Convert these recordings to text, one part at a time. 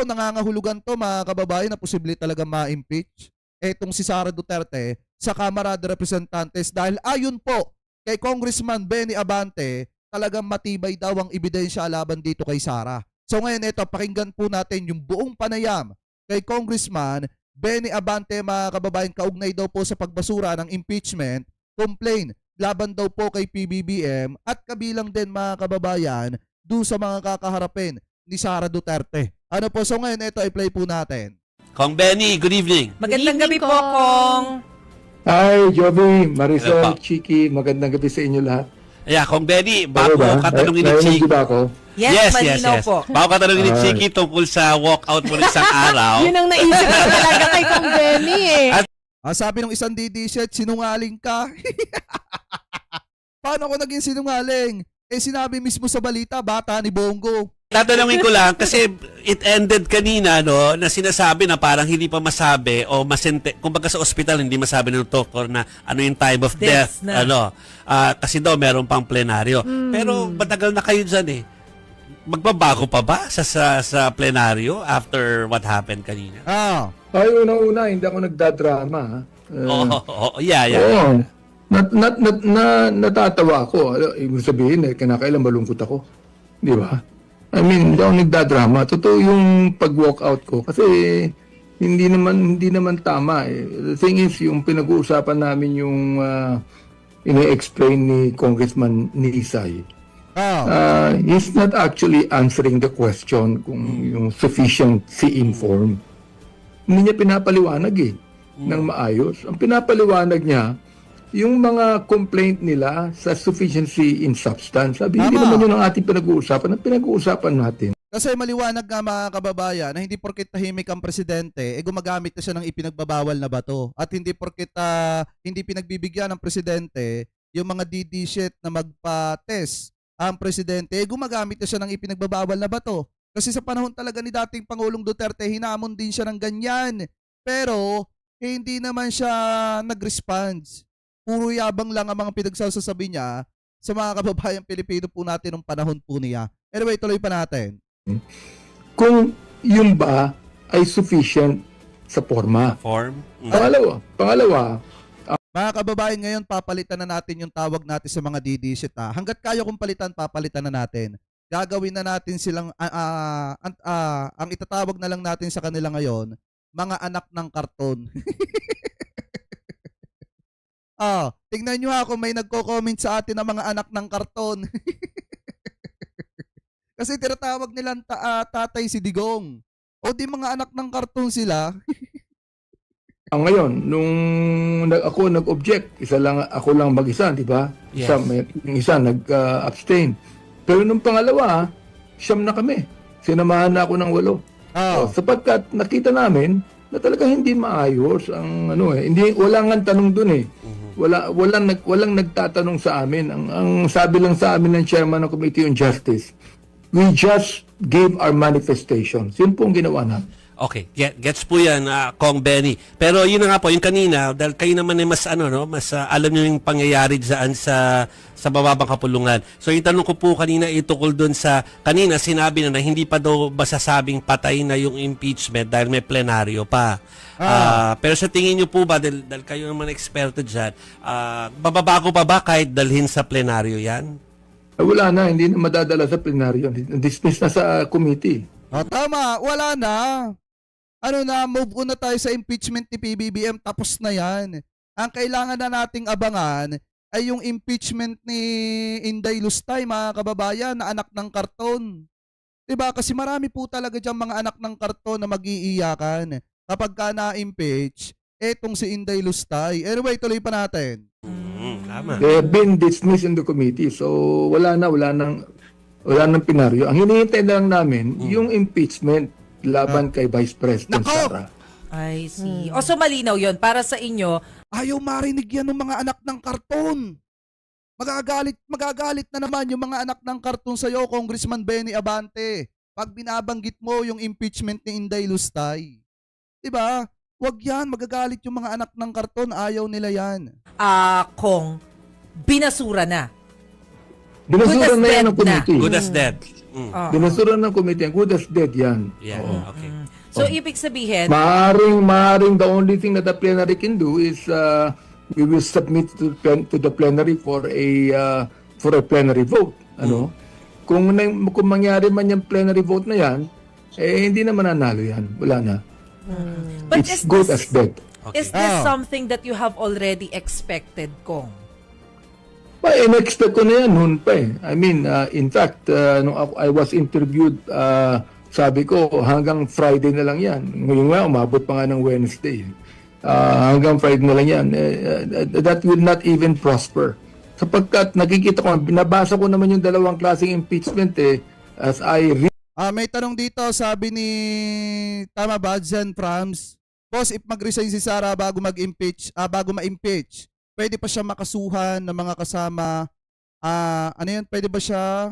nangangahulugan to mga kababayan na posible talaga ma-impeach etong si Sara Duterte sa Kamara de Representantes dahil ayon po kay Congressman Benny Abante, talagang matibay daw ang ebidensya laban dito kay Sara. So ngayon ito, pakinggan po natin yung buong panayam kay Congressman Benny Abante mga kababayan, kaugnay daw po sa pagbasura ng impeachment complaint laban daw po kay PBBM at kabilang din mga kababayan doon sa mga kakaharapin ni Sara Duterte. Ano po, so ngayon ito i-play po natin. Kong Benny, good evening. Magandang gabi po, Kong. Hi, Joby, Marisol, Hello, Chiki, magandang gabi sa inyo lahat. Yeah, Kong Benny, bago Ano ba? katanungin ni Chiki. Ba ako? Yes, malinaw po. Bago katanungin ni Chiki tungkol sa walkout mo ng isang araw. Yun ang naisip ko talaga kay Kong Benny eh. Sabi ng isang DD-set, sinungaling ka. Paano ako naging sinungaling? Sinabi mismo sa balita, bata ni Bongo. Tatanungin ko lang kasi it ended kanina no na sinasabi na parang hindi pa masabi o kumbaga sa ospital hindi masabi ng doktor na ano yung time of death na. kasi daw meron pang plenaryo. Pero matagal na kayo diyan eh. Magbabago pa ba sa plenaryo after what happened kanina? Ay, unang-una, hindi ako nagdadrama. Ha? Yeah. Oo. Natatawa ako. Ibig sabihin, kinakailan malungkot ako. Di ba? I mean, hindi ako nagdadrama. Totoo yung pag-walk out ko. Kasi hindi naman tama. The thing is, yung pinag-uusapan namin yung ine-explain ni Congressman Nisay. He's not actually answering the question kung yung sufficiency informed. Hindi niya pinapaliwanag ng maayos. Ang pinapaliwanag niya, yung mga complaint nila sa sufficiency in substance. Sabi, hindi naman yun ang ating pinag-uusapan. Ang pinag-uusapan natin. Kasi maliwanag nga mga kababayan na hindi porkit tahimik ang presidente, gumagamit na siya ng ipinagbabawal na bato. At hindi porkit hindi pinagbibigyan ng presidente yung mga DD shit na magpa-test ang presidente, gumagamit na siya ng ipinagbabawal na bato. Kasi sa panahon talaga ni dating Pangulong Duterte, hinamon din siya ng ganyan. Pero, hindi naman siya nag-response. Puro yabang lang ang mga pinagsasasabi niya sa mga kababayang Pilipino po natin nung panahon po niya. Anyway, tuloy pa natin. Kung yung ba ay sufficient sa forma. Pangalawa, mga kababayan, ngayon papalitan na natin yung tawag natin sa mga DD-shit. Hanggat kaya kong palitan, papalitan na natin. Gagawin na natin silang, ang itatawag na lang natin sa kanila ngayon, mga anak ng karton. Tingnan nyo kung may nagko-comment sa atin ng mga anak ng karton. Kasi tinatawag nilang tatay si Digong. O di mga anak ng karton sila. Ngayon, nung ako nag-object, ako lang mag-isa, di ba? Yes. Yung isa nag-abstain. Pero nung pangalawa, siyam na kami. Sinamahan na ako ng 8. Sapagkat nakita namin na talagang hindi maayos ang walang tanong doon eh. Walang nagtatanong sa amin. Ang sabi lang sa amin ng chairman ng Committee on Justice, we just gave our manifestations. Yun po ang ginawa namin. Okay, gets po yan, Kong Benny. Pero yun na nga po, yung kanina, dahil kayo naman ay mas alam nyo yung pangyayari dyan sa bababang kapulungan. So yung tanong ko po kanina itukol dun sa, kanina sinabi na hindi pa daw masasabing patay na yung impeachment dahil may plenaryo pa. Pero sa tingin nyo po ba, dahil kayo naman eksperto dyan, bababago pa ba kahit dalhin sa plenaryo yan? Wala na, hindi na madadala sa plenaryo. Dismiss na sa committee. Tama, wala na. Move on na tayo sa impeachment ni PBBM, tapos na yan. Ang kailangan na nating abangan ay yung impeachment ni Inday Lustay, mga kababayan, na anak ng karton. Diba? Kasi marami po talaga dyan mga anak ng karton na mag-iiyakan kapag ka na-impeach, etong si Inday Lustay. Anyway, tuloy pa natin. Tama. They have been dismissed in the committee. So, wala nang plenaryo. Ang hinihintay lang namin, yung impeachment laban kay Vice President Sara. I see. O so malinaw yun. Para sa inyo, Ayaw marinig yan ng mga anak ng karton. Magagalit na naman yung mga anak ng karton sa'yo, Congressman Benny Abante, pag binabanggit mo yung impeachment ni Inday Lustay. Diba? Wag yan, magagalit yung mga anak ng karton, ayaw nila yan. Kong, binasura na Binasura na yan ng dead na. committee. Good as dead. Binasura ng committee. Good as dead yan. Yeah, okay. So, ibig sabihin, Maaring the only thing that the plenary can do is we will submit to the plenary for a plenary vote. Ano? Kung mangyari man yung plenary vote na yan, hindi na mananalo yan. Wala na. but It's good as dead. is this something that you have already expected, Kong? In-expect ko na yan noon pa eh. I mean, in fact, nung I was interviewed, sabi ko, hanggang Friday na lang yan. Ngayon nga, umabot pa nga ng Wednesday. Hanggang Friday na lang yan. That will not even prosper. Sapagkat nakikita ko, binabasa ko naman yung dalawang klaseng impeachment as I May tanong dito, sabi ni, tama ba, Jen Frams? Boss, if mag-resign si Sara bago ma-impeach, pwede pa siya makasuhan ng mga kasama, pwede ba siya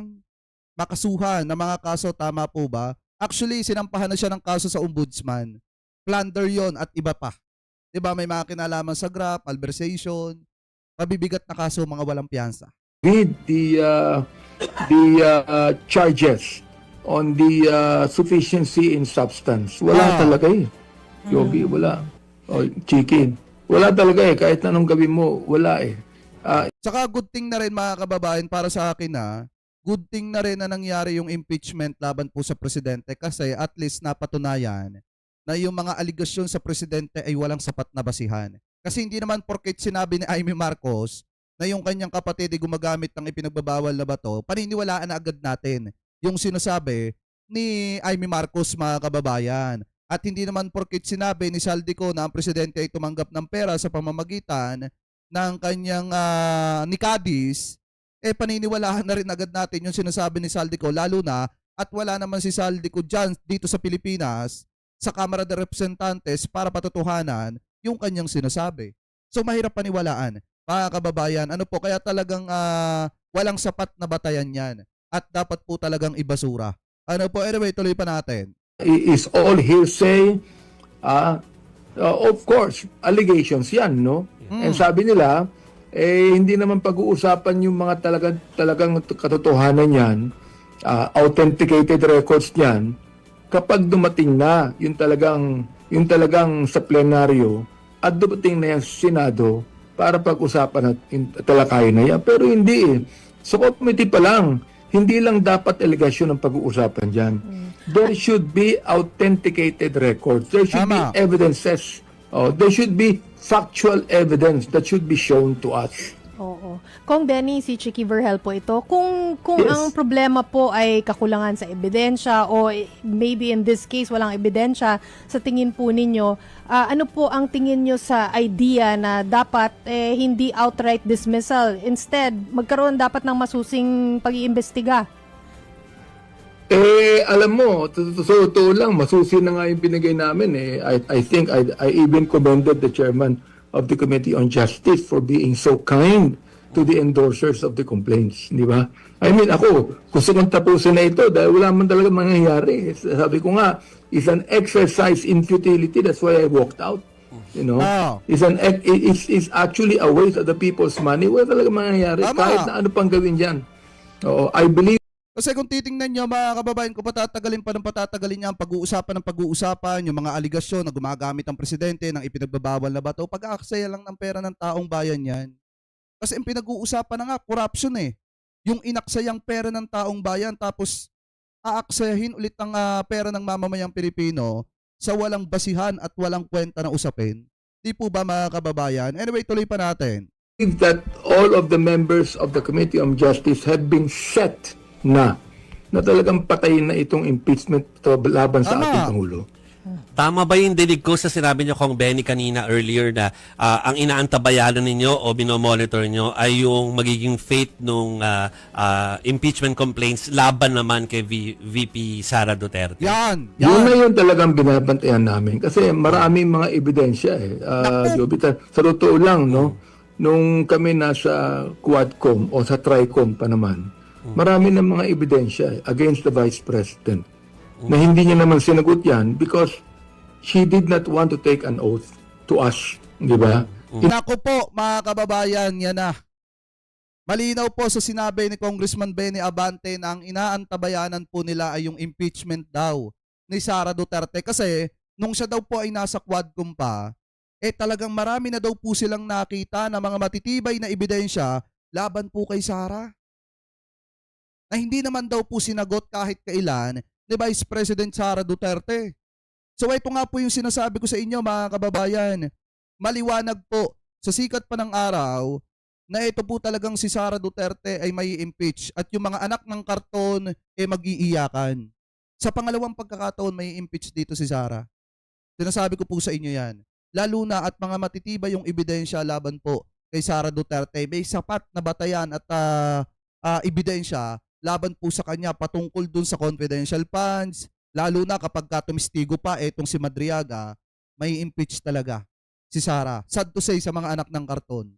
makasuhan ng mga kaso, tama po ba? Actually, sinampahan na siya ng kaso sa ombudsman. Plunder yon at iba pa. 'Di ba may mga kinalaman sa graft, malversation, mabibigat na kaso, mga walang piyansa. read the charges on the sufficiency in substance. Wala talaga eh. Yogi, wala. O, chicken. Wala talaga eh. Kahit anong gawin mo, wala eh. Tsaka good thing na rin mga kababayan para sa akin good thing na rin na nangyari yung impeachment laban po sa presidente kasi at least napatunayan na yung mga aligasyon sa presidente ay walang sapat na basihan. Kasi hindi naman porket sinabi ni Amy Marcos na yung kanyang kapatid ay gumagamit ng ipinagbabawal na bato, paniniwalaan na agad natin yung sinasabi ni Amy Marcos mga kababayan. At hindi naman porket sinabi ni Saldico na ang presidente ay tumanggap ng pera sa pamamagitan ng kanyang ni Cadiz, paniniwalaan na rin agad natin yung sinasabi ni Saldico, lalo na at wala naman si Saldico dyan dito sa Pilipinas sa Kamara de Representantes para patutuhanan yung kanyang sinasabi. So mahirap paniwalaan, mga kababayan. Ano po, kaya talagang walang sapat na batayan yan at dapat po talagang ibasura. Ano po, anyway, tuloy pa natin. Is all hearsay. Of course, allegations yan, no? And sabi nila, hindi naman pag-uusapan yung mga talagang katotohanan yan, authenticated records niyan, kapag dumating na yung talagang sa plenaryo at dumating na yung Senado para pag-usapan at talakayin na yan. Pero hindi eh. Sa committee pa lang, hindi lang dapat allegation ang pag-uusapan dyan. There should be authenticated records. There should be evidences. There should be factual evidence that should be shown to us. Oo. Kung Benny, si Chicky Verhel po ito, kung Yes. ang problema po ay kakulangan sa ebidensya o maybe in this case walang ebidensya, sa tingin po ninyo, ano po ang tingin nyo sa idea na dapat hindi outright dismissal? Instead, magkaroon dapat ng masusing pag-iimbestiga? Alam mo, totoo lang, masusi na nga yung binigay namin eh. I think I even commended the chairman of the Committee on Justice for being so kind to the endorsers of the complaints, di ba? I mean, ako, gusto kong tapusin na ito dahil wala man talaga mangyayari. Sabi ko nga, it's an exercise in futility. That's why I walked out. You know, it's actually a waste of the people's money. Wala talaga mangyayari. Kahit na ano pang gawin dyan. I believe. Kasi kung titingnan nyo mga kababayan ko, patatagalin niya ang pag-uusapan ng pag-uusapan, yung mga aligasyon na gumagamit ang presidente ng ipinagbabawal na bato, pag-aaksaya lang ng pera ng taong bayan yan. Kasi ang pinag-uusapan na nga, corruption eh. Yung inaksayang pera ng taong bayan tapos aaksayahin ulit ang pera ng mamamayang Pilipino sa walang basihan at walang kwenta na usapin. Di po ba mga kababayan? Anyway, tuloy pa natin. That all of the members of the Committee on Justice have been set na talagang patayin na itong impeachment laban sa ating Pangulo. Tama ba yung dinig ko sa sinabi niyo Kong Benny kanina earlier na ang inaantabayanan ninyo o binomonitor niyo ay yung magiging fate nung impeachment complaints laban naman kay VP Sara Duterte? Yan! Yun na yun talagang binabantayan namin kasi maraming mga ebidensya eh. Sa totoo lang, no? Nung kami nasa Quadcom o sa Tricom pa naman, marami ng mga ebidensya against the Vice President na hindi niya naman sinagot yan because she did not want to take an oath to us. Di ba? Nako po mga kababayan, yan na. Malinaw po sa sinabi ni Congressman Benny Abante na ang inaantabayanan po nila ay yung impeachment daw ni Sara Duterte kasi nung siya daw po ay nasa Quadcom pa, talagang marami na daw po silang nakita na mga matitibay na ebidensya laban po kay Sara. Na hindi naman daw po sinagot kahit kailan ni Vice President Sara Duterte. So ito nga po yung sinasabi ko sa inyo mga kababayan. Maliwanag po sa sikat pa ng araw na ito po talagang si Sara Duterte ay may impeach at yung mga anak ng karton mag-iiyakan. Sa pangalawang pagkakataon may impeach dito si Sara. Sinasabi ko po sa inyo yan. Lalo na at mga matitibay yung ebidensya laban po kay Sara Duterte. May sapat na batayan at ebidensya laban po sa kanya patungkol dun sa confidential funds. Lalo na kapag tumistigo pa itong si Madriaga, may impeach talaga si Sara. Sad to say sa mga anak ng karton.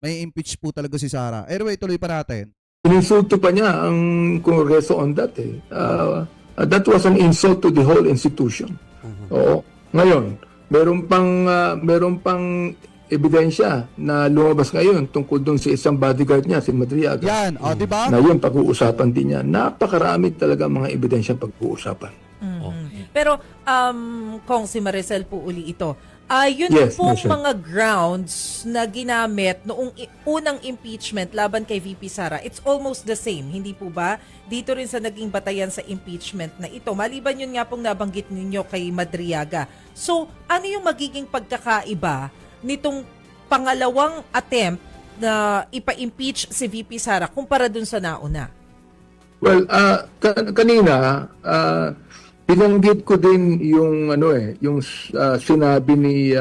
May impeach po talaga si Sara. Anyway, tuloy pa natin. Ininsulto pa niya ang Kongreso on that eh. That was an insult to the whole institution. Oo. Ngayon, meron pang ebidensya na lumabas ngayon tungkol doon sa isang bodyguard niya, si Madriaga. Yan, di ba? Na yun, pag-uusapan din niya. Napakarami talaga mga ebidensya pag-uusapan. Pero, kung si Maricel po uli ito, yun Yes, pong Maricel. mga grounds na ginamit noong unang impeachment laban kay VP Sara, it's almost the same, hindi po ba? Dito rin sa naging batayan sa impeachment na ito. Maliban yun nga pong nabanggit ninyo kay Madriaga. So, ano yung magiging pagkakaiba nitong pangalawang attempt na ipa-impeach si VP Sara kumpara dun sa nauna? Well, kanina, binanggit ko din yung yung sinabi ni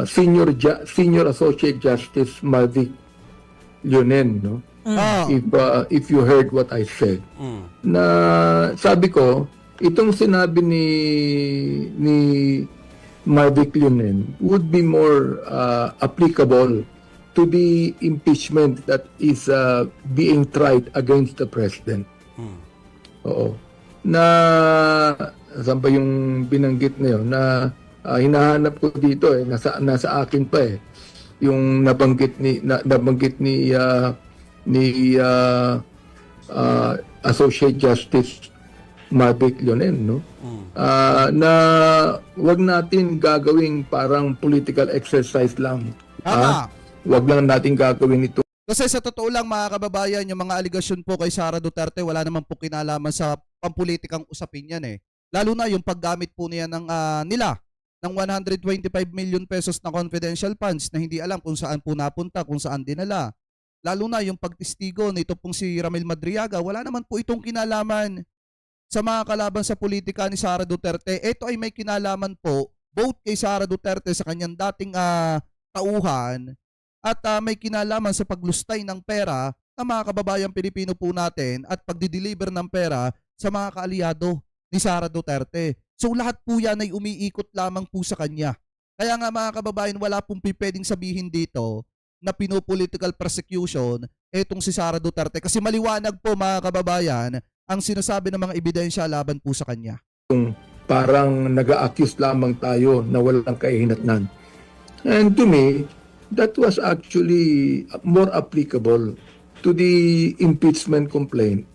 Senior Associate Justice Mavic Leonen, no? If you heard what I said. Na sabi ko, itong sinabi ni Mavic Leonen would be more applicable to the impeachment that is being tried against the president. Oo. Na saan ba yung binanggit na yun? Na hinahanap ko dito nasa akin pa yung nabanggit ni Associate Justice Mavic Leonen, no? Na wag natin gagawing parang political exercise lang. Tama. Wag lang natin gagawin ito. Kasi sa totoo lang mga kababayan, yung mga aligasyon po kay Sara Duterte, wala naman po kinalaman sa pampulitikang usapin yan eh. Lalo na yung paggamit po niya ng ng 125 million pesos na confidential funds na hindi alam kung saan po napunta, kung saan dinala. Lalo na yung pagtistigo nito pong si Ramil Madriaga, wala naman po itong kinalaman sa mga kalaban sa politika ni Sara Duterte. Ito ay may kinalaman po both kay Sara Duterte sa kanyang dating tauhan at may kinalaman sa paglustay ng pera ng mga kababayang Pilipino po natin at pagdi-deliver ng pera sa mga kaalyado ni Sara Duterte. So lahat po yan ay umiikot lamang po sa kanya. Kaya nga mga kababayan, wala pong pwedeng sabihin dito na pinopolitical persecution etong si Sara Duterte kasi maliwanag po mga kababayan ang sinasabi ng mga ebidensya laban po sa kanya. Parang nag-a-accuse lamang tayo na walang kahihinatnan. And to me, that was actually more applicable to the impeachment complaint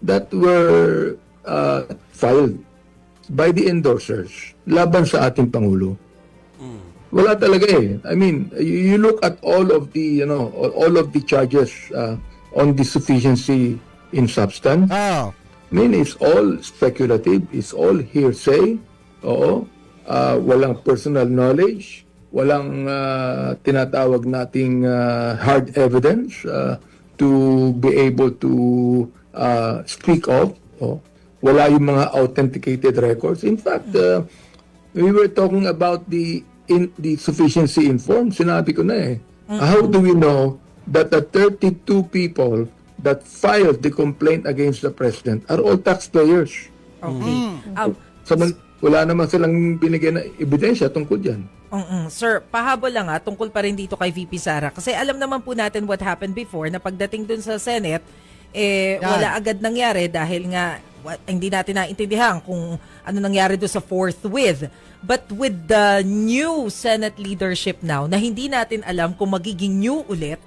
that were filed by the endorsers laban sa ating Pangulo. Wala talaga eh. I mean, you look at all of the, all of the charges on the sufficiency in substance. I mean, it's all speculative, it's all hearsay. Oo. Walang personal knowledge. Walang tinatawag nating hard evidence to be able to speak of. Wala yung mga authenticated records. In fact, we were talking about the sufficiency in form. Sinabi ko na eh. How do we know that the 32 people that filed the complaint against the president are all taxpayers? Okay. Wala naman silang binigyan na ebidensya tungkol dyan. Sir, pahabol lang tungkol pa rin dito kay VP Sara. Kasi alam naman po natin what happened before na pagdating dun sa Senate, wala agad nangyari dahil nga hindi natin naintindihan kung ano nangyari doon sa forthwith. But with the new Senate leadership now, na hindi natin alam kung magiging new ulit,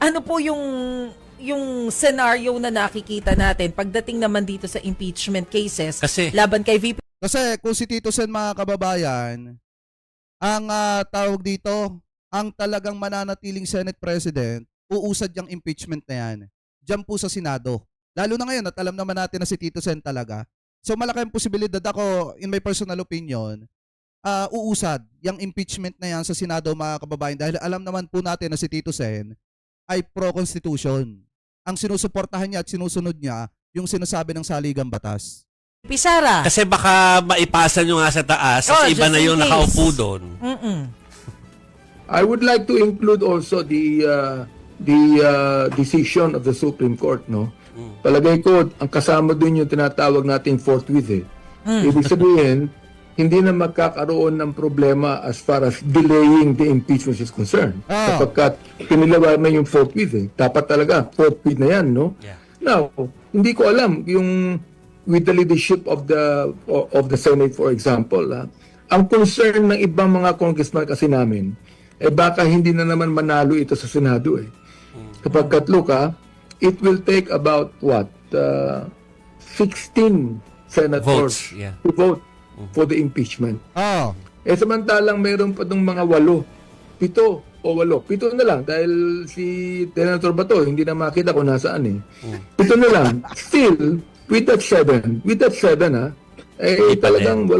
ano po yung scenario na nakikita natin pagdating naman dito sa impeachment cases Kasi- laban kay VP Kasi kung si Tito Sen, mga kababayan, ang tawag dito, ang talagang mananatiling Senate President, uusad yung impeachment na yan. Diyan po sa Senado. Lalo na ngayon at alam naman natin na si Tito Sen talaga. So malaki ang posibilidad, ako, in my personal opinion, uusad yung impeachment na yan sa Senado, mga kababayan, dahil alam naman po natin na si Tito Sen ay pro-constitution. Ang sinusuportahan niya at sinusunod niya yung sinasabi ng saligang batas. Sara. Kasi baka maipasa nyo nga sa taas at iba just na in yung case. nakaupo doon. I would like to include also the decision of the Supreme Court, no? Palagay ko, ang kasama dun yung tinatawag nating forthwith, eh. Ibig sabihin, hindi na magkakaroon ng problema as far as delaying the impeachment is concerned. Sapagkat pinilawa na yung forthwith, eh. Dapat talaga, forthwith na yan, no? Yeah. Now, hindi ko alam yung with the leadership of the Senate, for example, ang concern ng ibang mga congressman kasi namin, baka hindi na naman manalo ito sa Senado, eh. Kapag look, it will take about 16 senators Votes, yeah. to vote for the impeachment. Samantalang mayroon pa ng mga 8, 7 o 8 na lang dahil si Senator Bato hindi na makita kung nasaan, eh. 7 na lang. Still, with that 7, talagang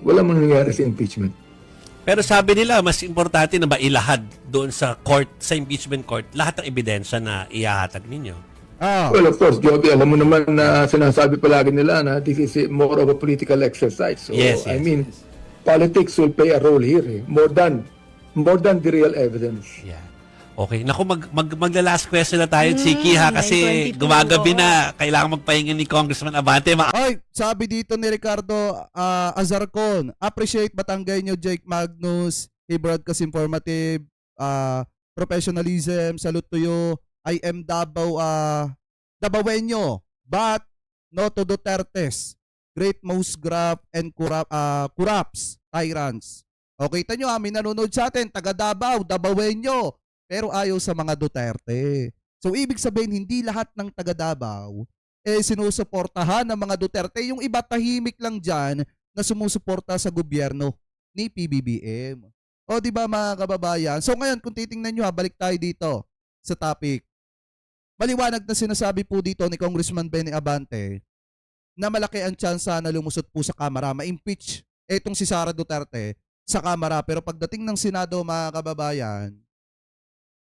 walang mangyayari sa impeachment. Pero sabi nila, mas importante na ba ilahad doon sa court, sa impeachment court, lahat ng ebidensya na ihahatag ninyo? Well, of course, Joby, alam mo naman na sinasabi palagi nila na this is more of a political exercise. So, Yes, I yes, mean, politics will play a role here, eh. More than the real evidence. Yeah. Okay. Naku, magla-last question na tayo, Chiki, ha? Kasi 9:22, gumagabi oo. na. Kailangan magpahinga ni Congressman Abante. Ay, sabi dito ni Ricardo Azarcon, appreciate Batanggay nyo, Jake Magnus, he broadcast informative, professionalism, salute to you. I am Dabawenyo, but no to Dutertes, great most graft and corrupts, tyrants. Okay, tanyo, may nanonood sa atin, taga Davao, Dabawenyo, pero ayaw sa mga Duterte. So, ibig sabihin, hindi lahat ng taga Davao sinusuportahan ng mga Duterte. Yung iba tahimik lang dyan na sumusuporta sa gobyerno ni PBBM. O, di ba, mga kababayan? So, ngayon, kung titingnan nyo, balik tayo dito sa topic. Maliwanag na sinasabi po dito ni Congressman Benny Abante na malaki ang tsansa na lumusot po sa Kamara, ma-impeach etong si Sara Duterte sa Kamara. Pero pagdating ng Senado, mga kababayan,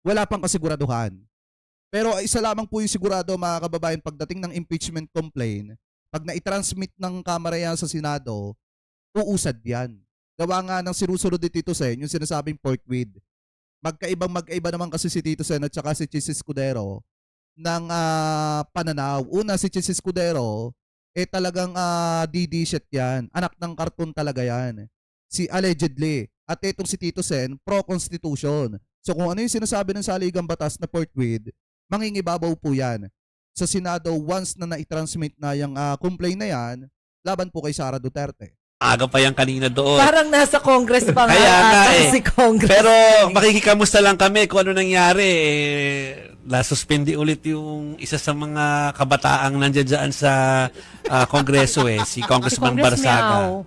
wala pang kasiguraduhan. Pero isa lamang po yung sigurado, mga kababayan, pagdating ng impeachment complaint, pag na-transmit ng Kamara yan sa Senado, uusad yan. Gawa nga ng sinusunod ni Tito Sen, yung sinasabing forthwith. Magkaiba naman kasi si Tito Sen at saka si Chis Escudero ng pananaw. Una, si Chis Escudero, talagang DD shit yan. Anak ng karton talaga yan. Allegedly. At itong si Tito Sen, pro-constitution. So kung ano yung sinasabi ng saligang batas na forthwith, mangingibabaw po yan. Sa Senado, once na na-transmit na yung complaint na yan, laban po kay Sara Duterte. Aga pa yan kanina doon. Parang nasa Congress pa nga Kaya nga, ata si Congress. Pero makikikamusta lang kami kung ano nangyari. Nasuspindi ulit yung isa sa mga kabataang nandiyan dyan sa Kongreso, si Congressman Barsaga.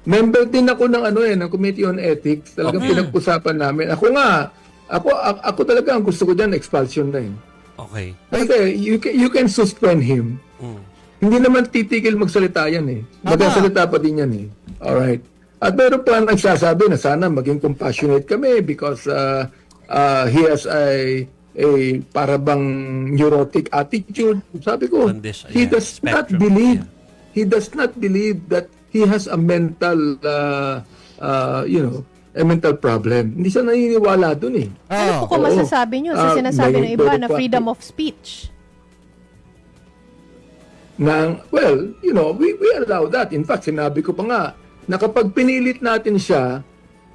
Member din ako ng ng Committee on Ethics. Talagang pinag-usapan namin. Ako talaga ang gusto ko diyan expulsion na yun. Okay. Kasi you can suspend him. Hindi naman titigil magsalita yan, eh. Magsasalita pa din yan, eh. Alright. At meron pa nagsasabi na sana maging compassionate kami because he has a parabang neurotic attitude. Sabi ko, Condition, he does not spectrum, believe that he has a mental a mental problem. Hindi siya naniniwala dun, eh. Ano po kung masasabi nyo sa sinasabi ng iba na freedom of speech? Well, we allow that. In fact, sinabi ko pa nga, na kapag pinilit natin siya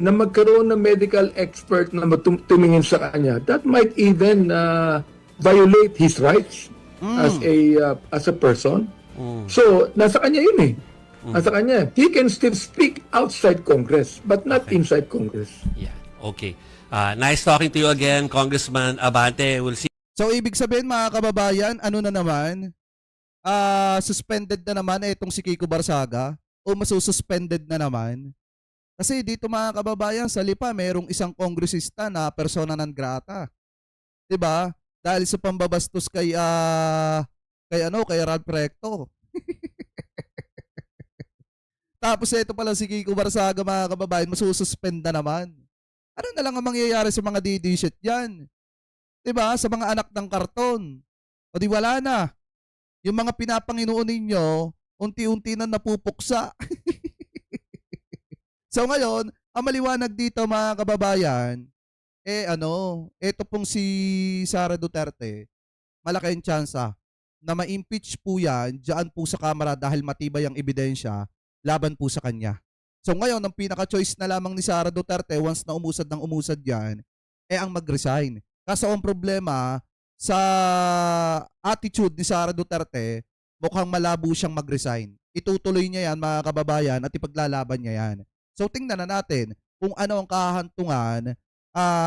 na magkaroon ng medical expert na tumingin sa kanya, that might even violate his rights as a person. So, nasa kanya yun eh. Nasa kanya. He can still speak outside Congress, but not inside Congress. Yeah. Okay. Nice talking to you again, Congressman Abante. We'll see. So ibig sabihin mga kababayan, ano na naman? Suspended na naman itong si Kiko Barsaga o masususpended na naman? Kasi dito mga kababayan, sa Lipa merong isang kongresista na persona non grata. 'Di ba? Dahil sa pambabastos kay kay Ralph Recto. Tapos ito pala si Kiko Barsaga mga kababayan, masususpend na naman. Ano na lang ang mangyayari sa mga DD-shit yan? 'Di ba? Sa mga anak ng karton. O di wala na. Yung mga pinapanginoon ninyo, unti-unti na napupuksa. So ngayon, ang maliwanag dito mga kababayan, ito pong si Sara Duterte, malaki ang tsansa na ma-impeach po yan dyan po sa Kamara dahil matibay ang ebidensya laban po sa kanya. So ngayon, ang pinaka-choice na lamang ni Sara Duterte once na umusad ng umusad yan, ang mag-resign. Kaso ang problema, sa attitude ni Sara Duterte, mukhang malabo siyang mag-resign. Itutuloy niya yan mga kababayan at ipaglalaban niya yan. So tingnan na natin kung ano ang kahantungan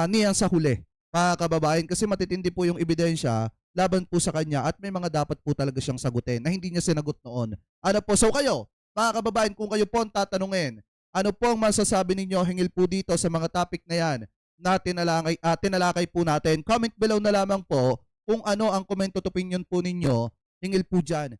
niyan sa huli mga kababayan kasi matitindi po yung ebidensya laban po sa kanya at may mga dapat po talaga siyang sagutin na hindi niya sinagot noon. Ano po? So kayo, mga kababayan, kung kayo po ang tatanungin, ano po ang masasabi ninyo hingil po dito sa mga topic na yan na tinalakay po natin? Comment below na lamang po kung ano ang comment at opinion po ninyo hingil po dyan.